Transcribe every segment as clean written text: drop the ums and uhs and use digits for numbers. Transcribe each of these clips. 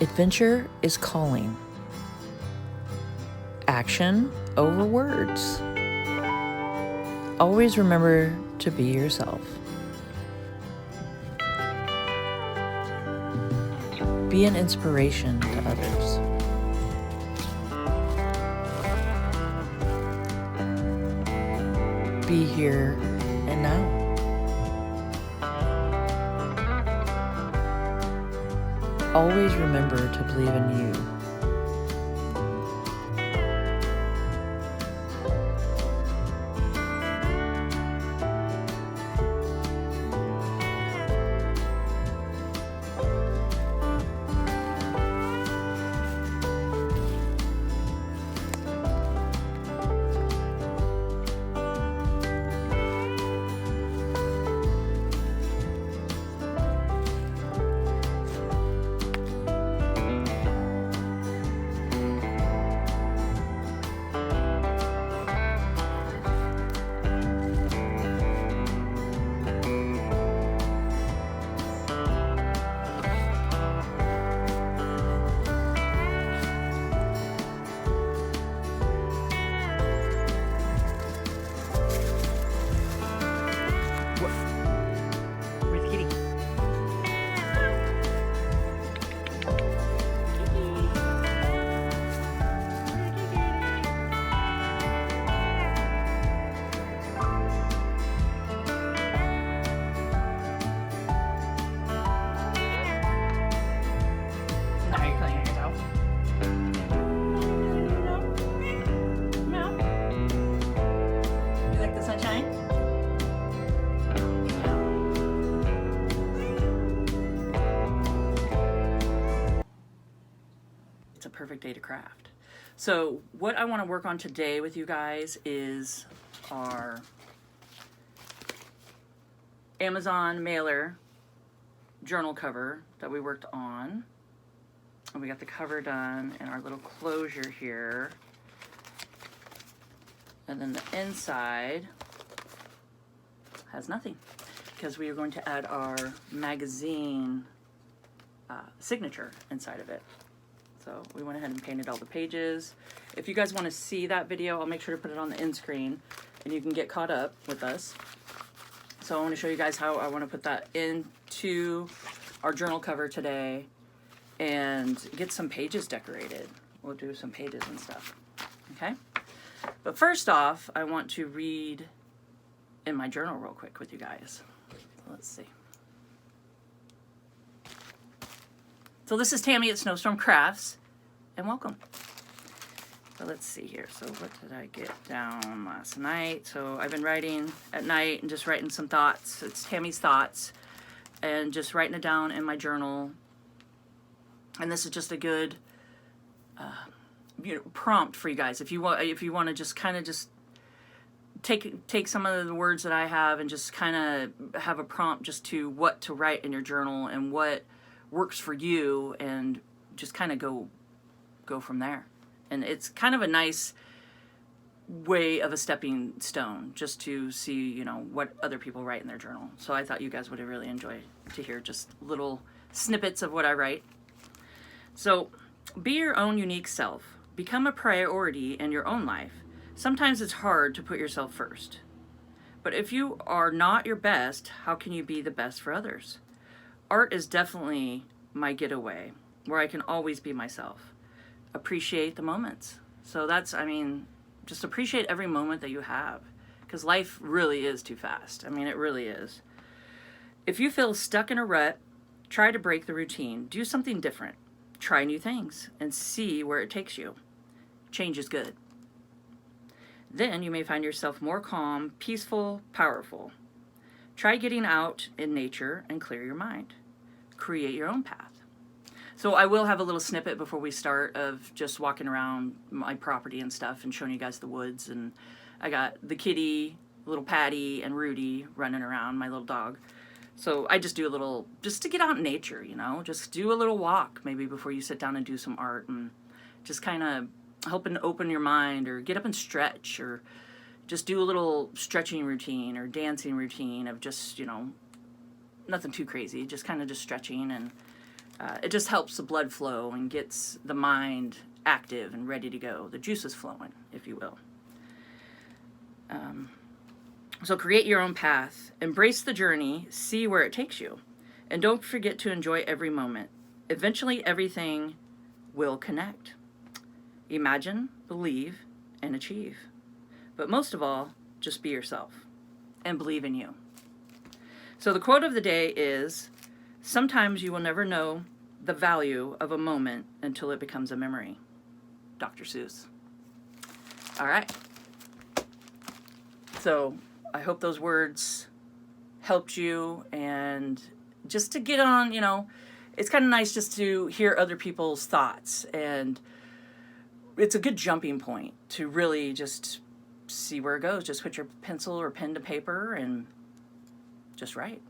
Adventure is calling. Action over words. Always remember to be yourself. Be an inspiration to others. Be here and now. Always remember to believe in you. Where's Kitty? Now you're cleaning yourself. You like the sunshine? It's a perfect day to craft. So what I want to work on today with you guys is our Amazon mailer journal cover that we worked on. And we got the cover done and our little closure here. And then the inside has nothing because we are going to add our magazine signature inside of it. So we went ahead and painted all the pages. If you guys want to see that video, I'll make sure to put it on the end screen and you can get caught up with us. So I want to show you guys how I want to put that into our journal cover today and get some pages decorated. We'll do some pages and stuff, okay? But first off, I want to read in my journal real quick with you guys. So let's see. So this is Tammy at Snowstorm Crafts, and welcome. So let's see here. So what did I get down last night? So I've been writing at night and just writing some thoughts. It's Tammy's thoughts, and just writing it down in my journal. And this is just a good prompt for you guys. If you want to just kind of just take some of the words that I have and just kind of have a prompt just to what to write in your journal and what works for you, and just kind of go from there. And it's kind of a nice way of a stepping stone just to see, you know, what other people write in their journal. So I thought you guys would really enjoy to hear just little snippets of what I write. So be your own unique self. Become a priority in your own life. Sometimes it's hard to put yourself first. But if you are not your best, how can you be the best for others? Art is definitely my getaway, where I can always be myself. Appreciate the moments. So that's, I mean, just appreciate every moment that you have, because life really is too fast. I mean, it really is. If you feel stuck in a rut, try to break the routine. Do something different. Try new things and see where it takes you. Change is good. Then you may find yourself more calm, peaceful, powerful. Try getting out in nature and clear your mind. Create your own path. So I will have a little snippet before we start of just walking around my property and stuff and showing you guys the woods. And I got the kitty, little Patty, and Rudy running around, my little dog. So I just do a little, just to get out in nature, you know, just do a little walk maybe before you sit down and do some art, and just kind of helping open your mind, or get up and stretch, or just do a little stretching routine or dancing routine of just, you know, nothing too crazy, just kind of just stretching and It just helps the blood flow and gets the mind active and ready to go. The juices flowing, if you will. So create your own path, embrace the journey, see where it takes you, and don't forget to enjoy every moment. Eventually, everything will connect. Imagine, believe, and achieve. But most of all, just be yourself and believe in you. So the quote of the day is, sometimes you will never know the value of a moment until it becomes a memory. Dr. Seuss. All right. So I hope those words helped you, and just to get on, it's kind of nice just to hear other people's thoughts, and it's a good jumping point to really just see where it goes. Just put your pencil or pen to paper and just write.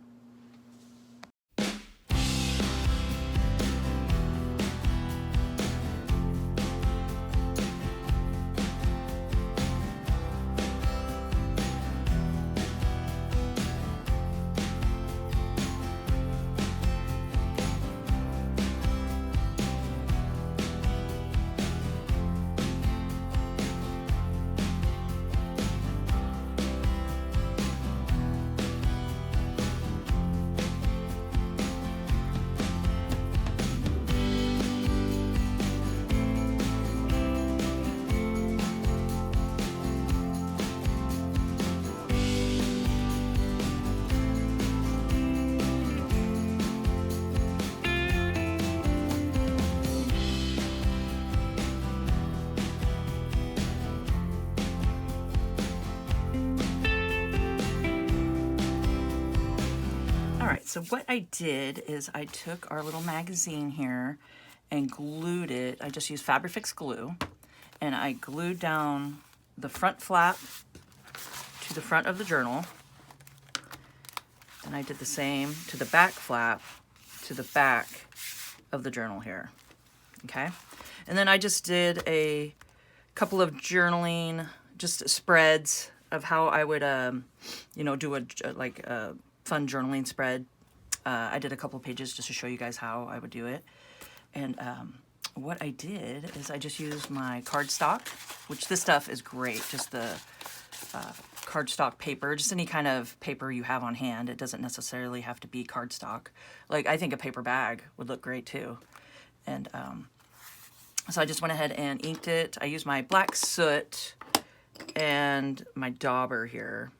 So what I did is I took our little magazine here and glued it. I just used Fabrifix glue, and I glued down the front flap to the front of the journal. And I did the same to the back flap to the back of the journal here. Okay. And then I just did a couple of journaling, just spreads of how I would, do a fun journaling spread. I did a couple of pages just to show you guys how I would do it. And what I did is I just used my cardstock, which this stuff is great. Just the cardstock paper, just any kind of paper you have on hand. It doesn't necessarily have to be cardstock. Like, I think a paper bag would look great too. And so I just went ahead and inked it. I used my black soot and my dauber here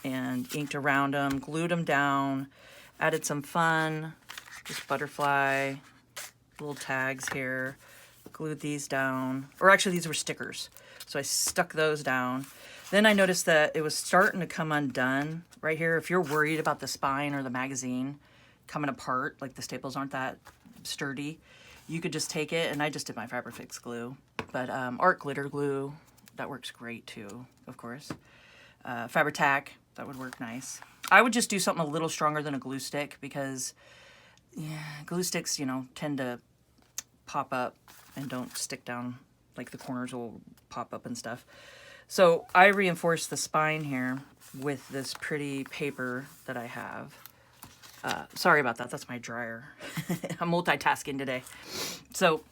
and inked around them, glued them down, added some fun, just butterfly, little tags here, glued these down, or actually these were stickers. So I stuck those down. Then I noticed that it was starting to come undone right here. If you're worried about the spine or the magazine coming apart, like the staples aren't that sturdy, you could just take it, and I just did my Fabrifix glue, but art glitter glue, that works great too, of course. Fabri-Tac, that would work nice. I would just do something a little stronger than a glue stick because, glue sticks, tend to pop up and don't stick down, like the corners will pop up and stuff. So I reinforced the spine here with this pretty paper that I have. Sorry about that, that's my dryer. I'm multitasking today. So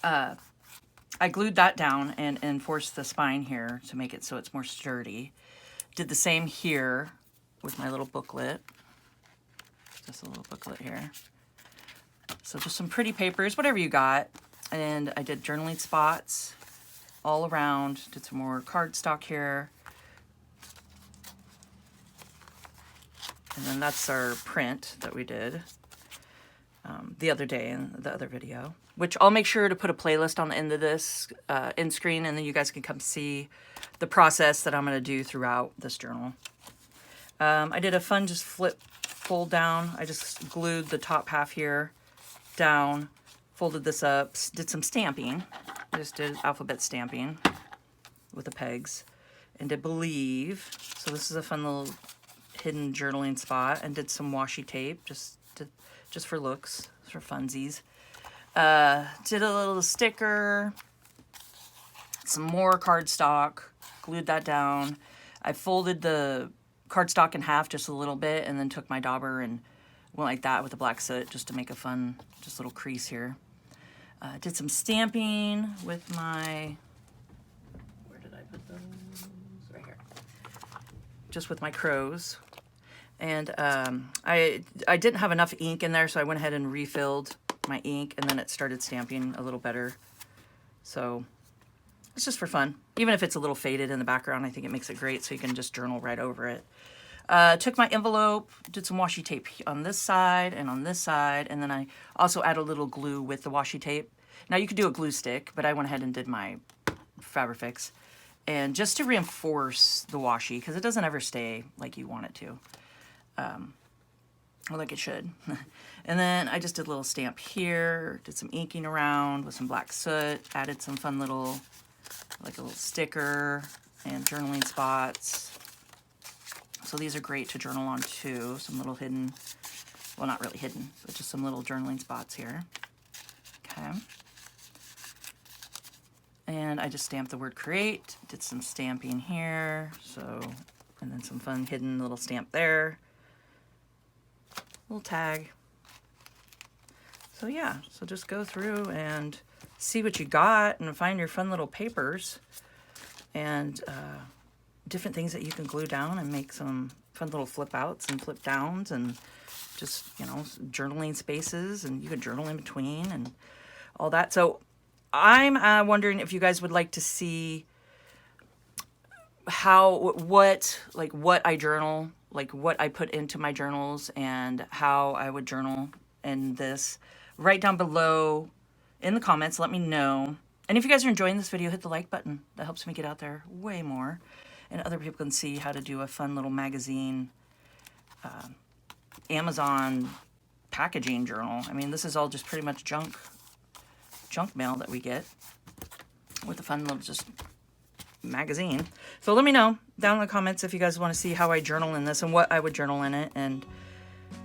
I glued that down and enforced the spine here to make it so it's more sturdy. Did the same here with my little booklet. Just a little booklet here. So just some pretty papers, whatever you got. And I did journaling spots all around. Did some more cardstock here. And then that's our print that we did the other day in the other video, which I'll make sure to put a playlist on the end of this end screen, and then you guys can come see the process that I'm going to do throughout this journal. I did a fun just fold down. I just glued the top half here down, folded this up, did some stamping. I just did alphabet stamping with the pegs, and did believe. So this is a fun little hidden journaling spot, and did some washi tape just for looks, for funsies. Did a little sticker, some more cardstock, glued that down. I folded the cardstock in half just a little bit, and then took my dauber and Went like that with the black soot just to make a fun, just little crease here. Did some stamping with my, where did I put those? Right here. Just with my crows. And I didn't have enough ink in there, so I went ahead and refilled my ink, and then it started stamping a little better. So it's just for fun. Even if it's a little faded in the background, I think it makes it great, so you can just journal right over it. Took my envelope, did some washi tape on this side and on this side, and then I also add a little glue with the washi tape. Now you could do a glue stick, but I went ahead and did my Fabrifix. And just to reinforce the washi, because it doesn't ever stay like you want it to. Or like it should. And then I just did a little stamp here, did some inking around with some black soot, added some fun little, like a little sticker and journaling spots. So these are great to journal on too. Some little hidden, well, not really hidden, but just some little journaling spots here. Okay. And I just stamped the word create, did some stamping here, so, and then some fun hidden little stamp there. Little tag. So yeah, so just go through and see what you got and find your fun little papers and different things that you can glue down and make some fun little flip outs and flip downs and just, you know, journaling spaces, and you can journal in between and all that. So I'm wondering if you guys would like to see what I journal, like what I put into my journals and how I would journal in this. Right down below in the comments, let me know. And if you guys are enjoying this video, hit the like button. That helps me get out there way more. And other people can see how to do a fun little magazine, Amazon packaging journal. I mean, this is all just pretty much junk mail that we get with a fun little just magazine. So let me know down in the comments if you guys want to see how I journal in this and what I would journal in it. And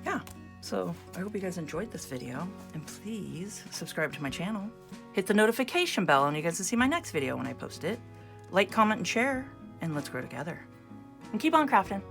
yeah, so I hope you guys enjoyed this video, and please subscribe to my channel, hit the notification bell, and you guys will see my next video when I post it. Like, comment, and share, and let's grow together and keep on crafting.